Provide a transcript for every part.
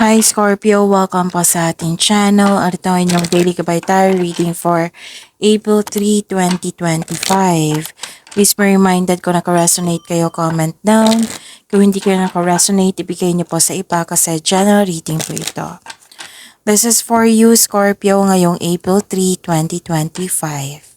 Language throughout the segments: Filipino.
Hi Scorpio, welcome po sa ating channel. At ito ay inyong daily gabay tarot reading for April 3, 2025. Please be reminded kung naka-resonate kayo, comment down. Kung hindi kayo naka-resonate, ibigay niyo po sa iba kasi general reading po ito. This is for you Scorpio ngayong April 3, 2025.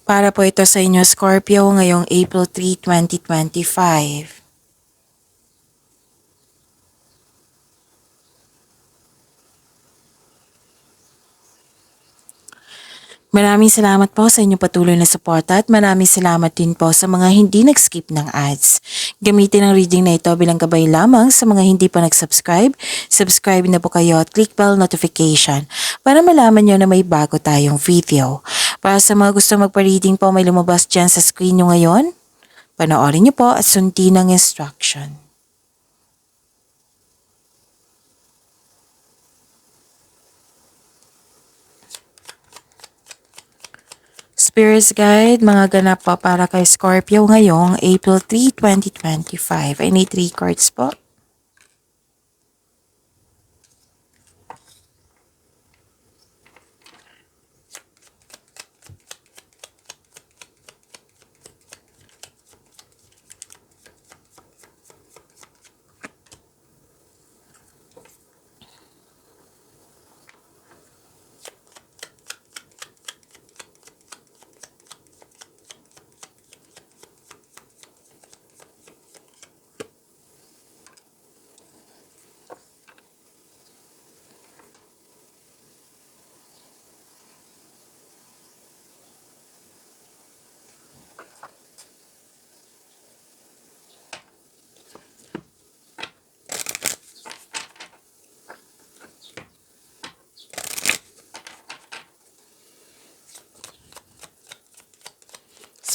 Para po ito sa inyo Scorpio ngayong April 3, 2025. Maraming salamat po sa inyong patuloy na suporta at maraming salamat din po sa mga hindi nag-skip ng ads. Gamitin ang reading na ito bilang gabay lamang sa mga hindi pa nag-subscribe. Subscribe na po kayo at click bell notification para malaman nyo na may bago tayong video. Para sa mga gusto magpa-reading po, may lumabas dyan sa screen nyo ngayon. Panoorin nyo po at sundin ang instruction. Spirits Guide, mga ganap po para kay Scorpio ngayong April 3, 2025. I need 3 cards po.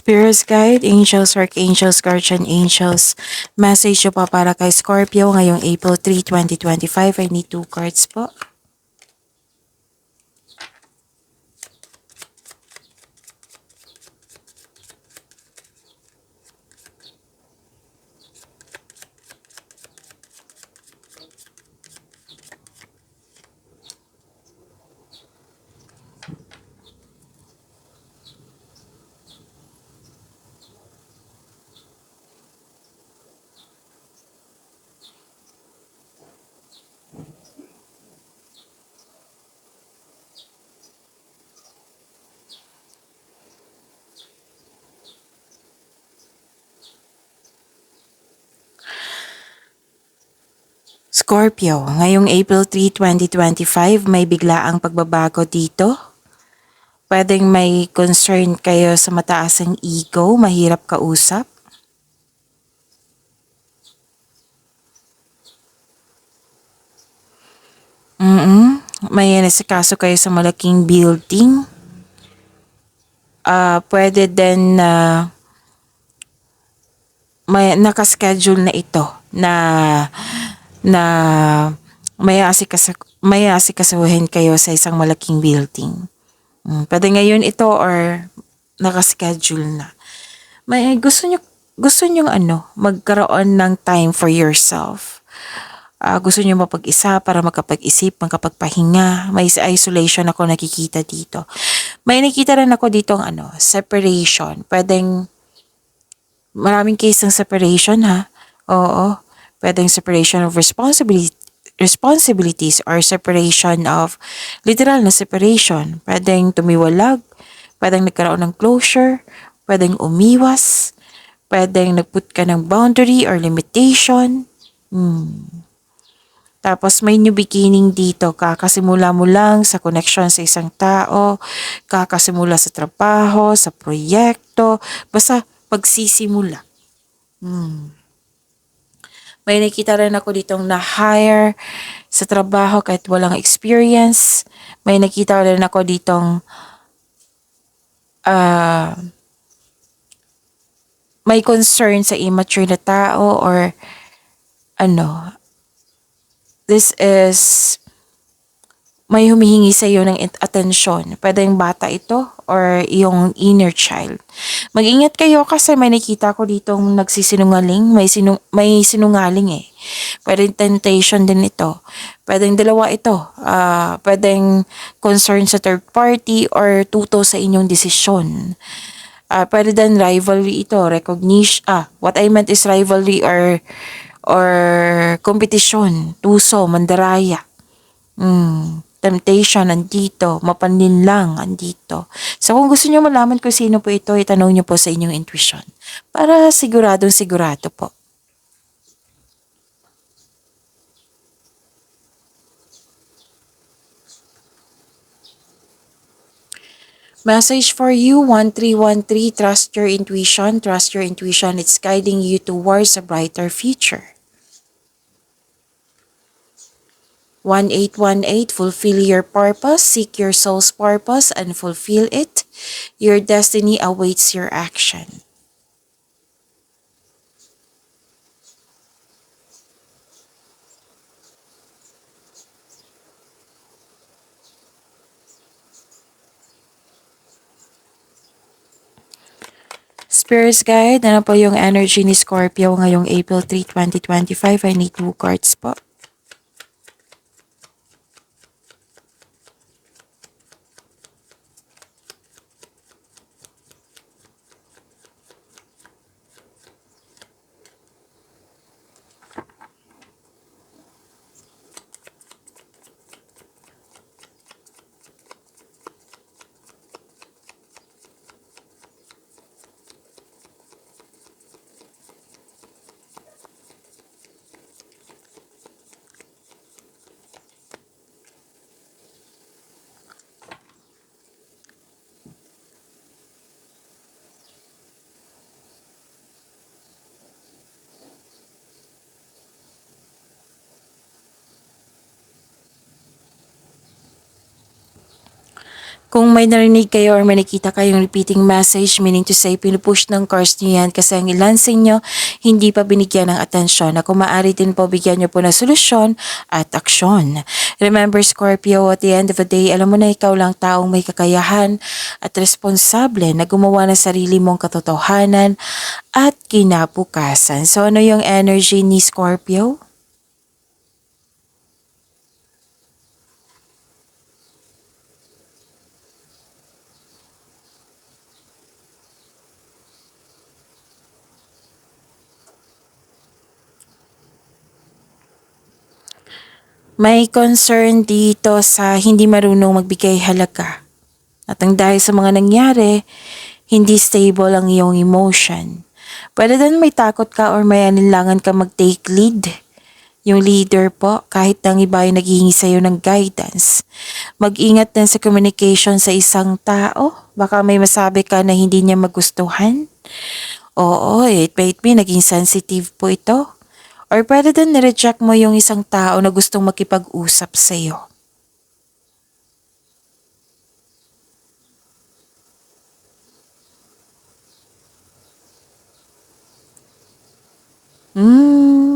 Spirits Guide, Angels, Archangels, Guardian Angels. Message nyo pa para kay Scorpio ngayong April 3, 2025. I need 2 cards po. Scorpio, ngayong April 3, 2025, may biglaang pagbabago dito. Pwedeng may concern kayo sa mataasang ego, mahirap kausap. May nasikaso kayo sa malaking building. Pwede din na may nakaschedule na ito na may asikasuhin kayo sa isang malaking building. Pwede ngayon ito or nakaschedule na. May gusto nyo magkaroon ng time for yourself. Gusto nyo mapag-isa para makapag-isip, makapagpahinga. May isolation ako nakikita dito. May nakita rin ako dito separation. Pwedeng maraming case ng separation ha. Oo. Pwedeng separation of responsibilities or separation of literal na separation. Pwedeng tumiwalag, pwedeng nagkaroon ng closure, pwedeng umiwas, pwedeng nagput ka ng boundary or limitation. Tapos may new beginning dito, kakasimula mo lang sa connection sa isang tao, kakasimula sa trabaho, sa proyekto, basta pagsisimula. May nakita rin ako ditong na-hire sa trabaho kahit walang experience. May nakita rin ako ditong ah, may concern sa immature na tao or ano, this is may humihingi sa iyo ng atensyon. Pwedeng bata ito or yung inner child. Mag-ingat kayo kasi may nakita ko ditong nagsisinungaling, may sinungaling eh. Pwedeng temptation din ito. Pwedeng dalawa ito. Pwedeng concern sa third party or tuto sa inyong desisyon. Pwede din rivalry ito, recognition. What I meant is rivalry or competition, tuso, mandaraya. Temptation andito, mapanlinlang andito. So kung gusto niyo malaman kung sino po ito, itanong niyo po sa inyong intuition. Para siguradong sigurado po. Message for you, 1313, trust your intuition. Trust your intuition, it's guiding you towards a brighter future. 1818, fulfill your purpose, seek your soul's purpose and fulfill it. Your destiny awaits your action. Spirits Guide, ano po yung energy ni Scorpio ngayong April 3, 2025? I need 2 cards po. Kung may narinig kayo or may nakita kayong repeating message, meaning to say, pinupush ng cards niyo yan kasi ang ilan sa inyo hindi pa binigyan ng atensyon. Na kung maaari din po, bigyan niyo po ng solusyon at aksyon. Remember Scorpio, at the end of the day, alam mo na ikaw lang taong may kakayahan at responsable na gumawa ng sarili mong katotohanan at kinabukasan. So ano yung energy ni Scorpio? May concern dito sa hindi marunong magbigay halaga. At ang dahil sa mga nangyari, hindi stable ang iyong emotion. Pwede din may takot ka or may anilangan ka mag-take lead. Yung leader po, kahit nang iba ay naghihingi sa'yo ng guidance. Mag-ingat din sa communication sa isang tao. Baka may masabi ka na hindi niya magustuhan. Oo, it might be naging sensitive po ito. Or pwede din nireject mo yung isang tao na gustong makipag-usap sa'yo.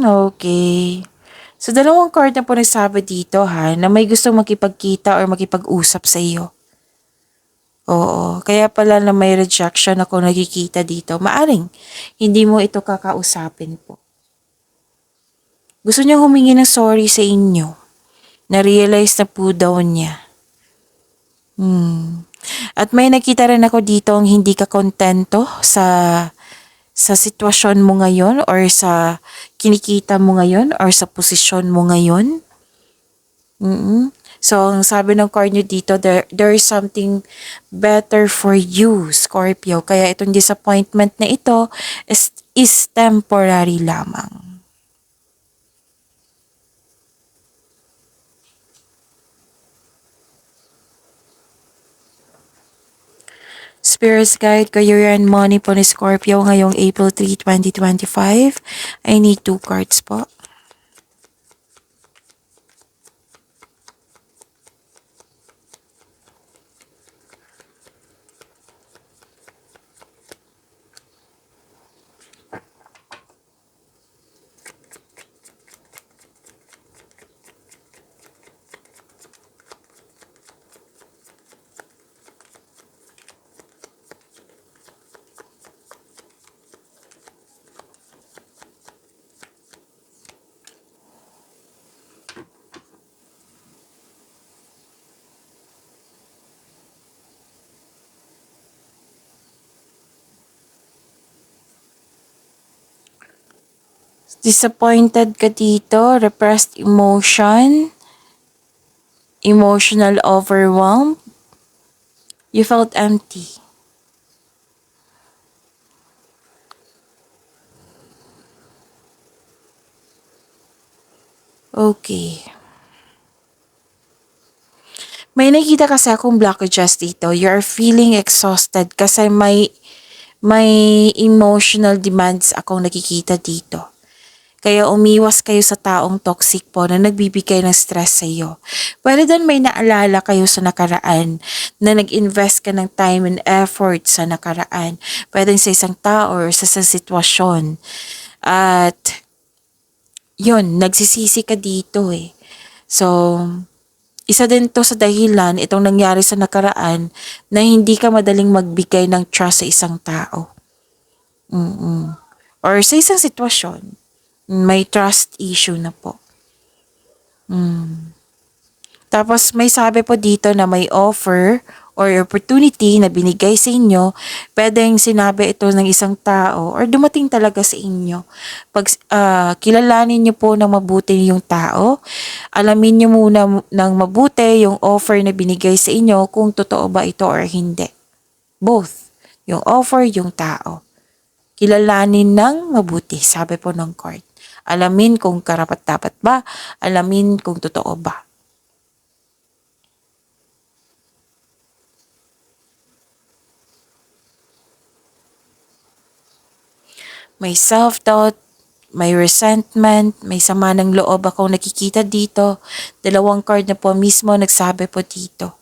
Okay. So, dalawang card na po nagsabi dito ha, na may gustong makipagkita or makipag-usap sa iyo. Oo, kaya pala na may rejection ako nakikita dito. Maaring, hindi mo ito kakausapin po. Gusto niyang humingi ng sorry sa inyo. Na-realize na po daw niya. At may nakita rin ako dito ang hindi ka kontento sa sitwasyon mo ngayon or sa kinikita mo ngayon or sa posisyon mo ngayon. So, ang sabi ng card nyo dito, there is something better for you, Scorpio. Kaya itong disappointment na ito is temporary lamang. Spirits Guide, Career and Money po ni Scorpio ngayong April 3, 2025. I need 2 cards po. Disappointed ka dito, repressed emotion, emotional overwhelm, you felt empty. Okay. May nakita kasi akong blockages dito. You are feeling exhausted kasi may emotional demands akong nakikita dito. Kaya umiwas kayo sa taong toxic po na nagbibigay ng stress sa iyo. Pwede din may naalala kayo sa nakaraan na nag-invest ka ng time and effort sa nakaraan. Pwede sa isang tao or sa isang sitwasyon. At yun, nagsisisi ka dito eh. So, isa din to sa dahilan itong nangyari sa nakaraan na hindi ka madaling magbigay ng trust sa isang tao. Or sa isang sitwasyon. May trust issue na po. Tapos may sabi po dito na may offer or opportunity na binigay sa inyo, pwedeng sinabi ito ng isang tao or dumating talaga sa inyo. Pag kilalanin niyo po ng mabuti yung tao, alamin niyo muna ng mabuti yung offer na binigay sa inyo kung totoo ba ito or hindi. Both. Yung offer, yung tao. Kilalanin ng mabuti, sabi po ng court. Alamin kung karapat-dapat ba, alamin kung totoo ba. May self-doubt, may resentment, may sama ng loob akong nakikita dito. Dalawang card na po mismo nagsabi po dito.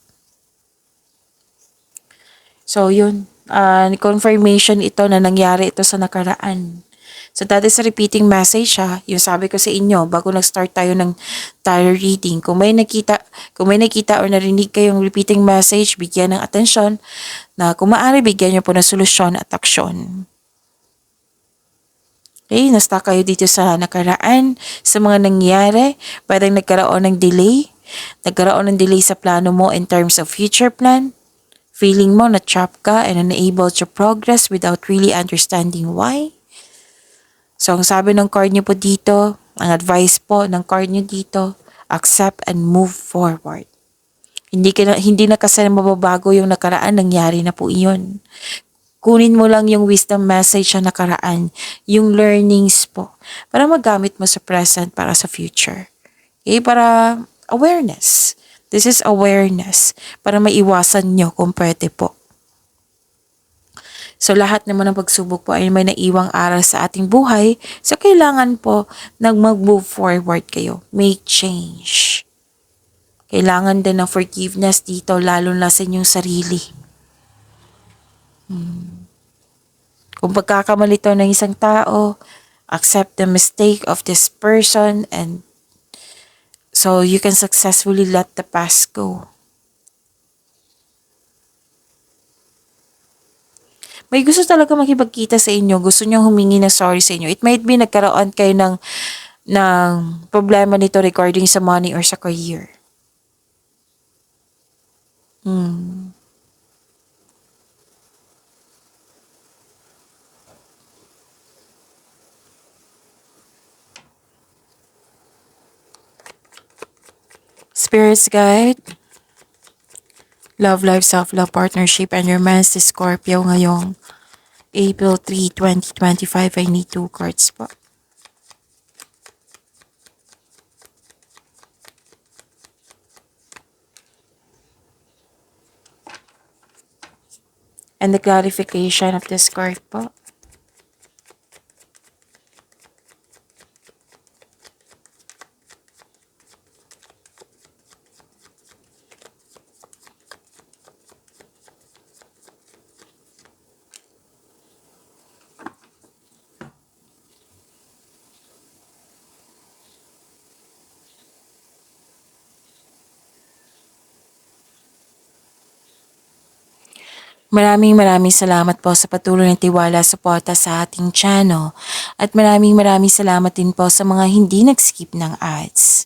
So yun, confirmation ito na nangyari ito sa nakaraan. So that is a repeating message ha. Yung sabi ko sa inyo bago nag-start tayo ng tarot reading. Kung may nakita or narinig kayong repeating message, bigyan ng atensyon na kung maaari bigyan niyo po ng solusyon at aksyon. Okay, na-stuck kayo dito sa nakaraan, sa mga nangyari, pwedeng nagkaroon ng delay sa plano mo in terms of future plan, feeling mo na trapped ka and unable to progress without really understanding why. So, ang sabi ng card niyo po dito, ang advice po ng card niyo dito, accept and move forward. Hindi na kasi mababago yung nakaraan, nangyari na po iyon. Kunin mo lang yung wisdom message sa nakaraan, yung learnings po, para magamit mo sa present para sa future. Okay, para awareness. This is awareness, para maiwasan nyo kung pwede po. So lahat naman ng pagsubok po ay may naiwang aral sa ating buhay, so kailangan po mag-move forward kayo, make change. Kailangan din ng forgiveness dito, lalo na sa inyong sarili. Kung pagkakamali ito ng isang tao, accept the mistake of this person and so you can successfully let the past go. May gusto talaga makipagkita sa inyo, gusto nyo humingi ng sorry sa inyo. It might be nagkaroon kayo ng problema nito regarding sa money or sa career. Spirits guide, love life, self-love, partnership, and romance si Scorpio ngayong April 3, 2025. I need 2 cards po. And the clarification of this card po. Maraming salamat po sa patuloy ng tiwala suporta sa ating channel at maraming salamat din po sa mga hindi nag-skip ng ads.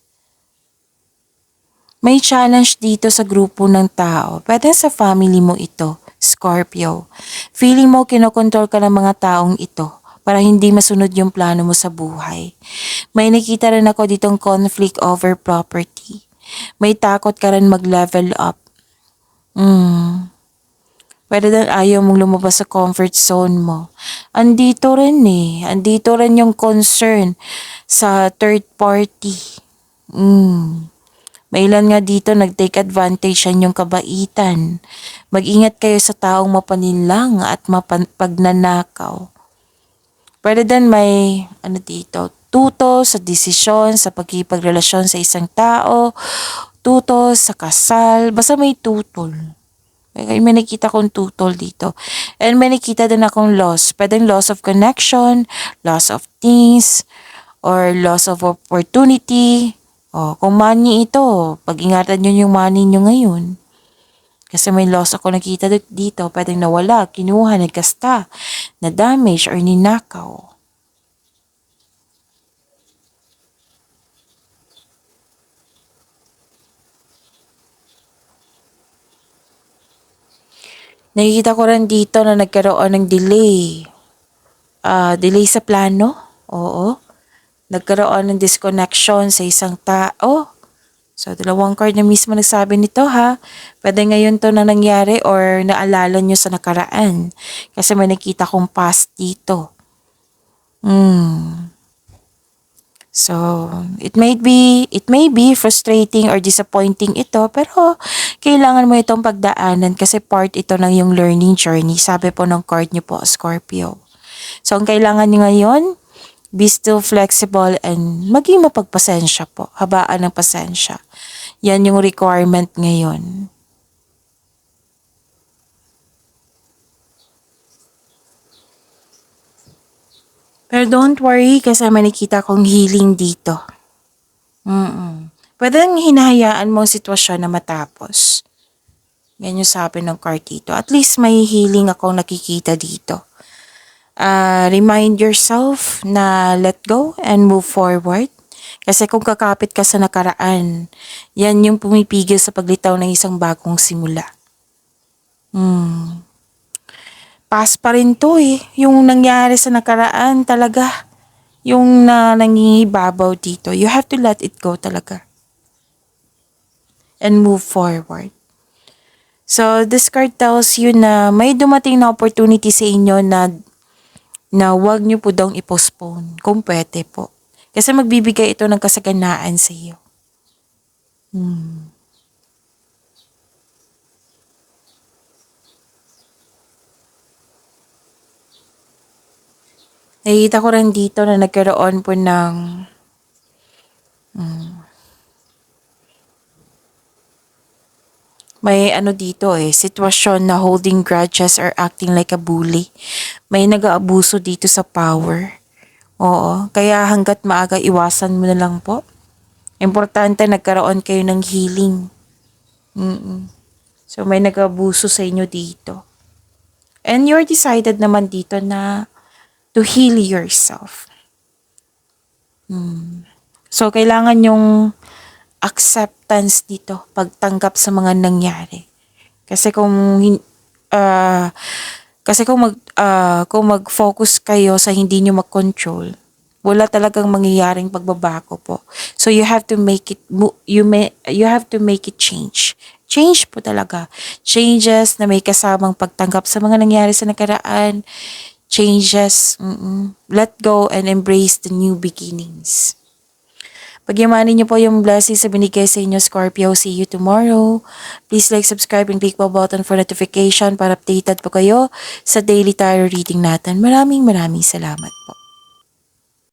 May challenge dito sa grupo ng tao, pwede sa family mo ito, Scorpio. Feeling mo kinokontrol ka ng mga taong ito, para hindi masunod yung plano mo sa buhay. May nakita rin ako ditong conflict over property. May takot ka rin mag-level up. Pwede din ayaw mong lumabas sa comfort zone mo. Andito rin eh. Andito rin yung concern sa third party. May ilan nga dito nag-take advantage yan yung kabaitan. Mag-ingat kayo sa taong mapaninlang at pagnanakaw. Pwede din may, tuto sa desisyon, sa pagkipagrelasyon sa isang tao, tuto sa kasal, basta may tutol. May nakita kong tutol dito. And may nakita din akong loss. Pwedeng loss of connection, loss of things, or loss of opportunity. Kung money ito, pag-ingatan nyo yung money nyo ngayon. Kasi may loss ako nakita dito. Pwedeng nawala, kinuha, nagkasta, na-damage, or ninakaw. Nakikita ko rin dito na nagkaroon ng delay. Delay sa plano? Oo. Nagkaroon ng disconnection sa isang tao. So, dalawang card na mismo nagsabi nito ha. Pwede ngayon to na nangyari or naalala nyo sa nakaraan. Kasi may nakita kong past dito. So, it may be frustrating or disappointing ito, pero kailangan mo itong pagdaanan kasi part ito ng yung learning journey. Sabi po ng card niyo po, Scorpio. So, ang kailangan niyo ngayon, be still flexible and maging mapagpasensya po. Habaan ng pasensya. Yan yung requirement ngayon. Pero don't worry kasi may nakita kong healing dito. Pwede nang hinahayaan mo ang sitwasyon na matapos. Yan yung sabi ng card dito. At least may healing akong nakikita dito. Remind yourself na let go and move forward. Kasi kung kakapit ka sa nakaraan, yan yung pumipigil sa paglitaw ng isang bagong simula. Past pa rin to eh. Yung nangyari sa nakaraan talaga. Yung nangingibabaw dito. You have to let it go talaga. And move forward. So, this card tells you na may dumating na opportunity sa inyo na wag nyo po daw i-postpone. Kung pwede po. Kasi magbibigay ito ng kasaganaan sa iyo. Nakikita ko rin dito na nagkaroon po ng may dito sitwasyon na holding grudges or acting like a bully. May nag-aabuso dito sa power. Oo, kaya hanggat maaga iwasan mo na lang po. Importante nagkaroon kayo ng healing. So may nag-aabuso sa inyo dito. And you're decided naman dito na to heal yourself. So, kailangan yung acceptance dito, pagtanggap sa mga nangyari. Kasi kung mag-focus kayo sa hindi nyo mag-control, wala talagang mangyayaring pagbabago po. So, you have to make it change. Change po talaga. Changes na may kasamang pagtanggap sa mga nangyari sa nakaraan. Changes, let go and embrace the new beginnings. Pagyamanin niyo po yung blessings na binigay sa inyo, Scorpio. See you tomorrow. Please like, subscribe, and click the button for notification para updated po kayo sa daily tarot reading natin. Maraming salamat po.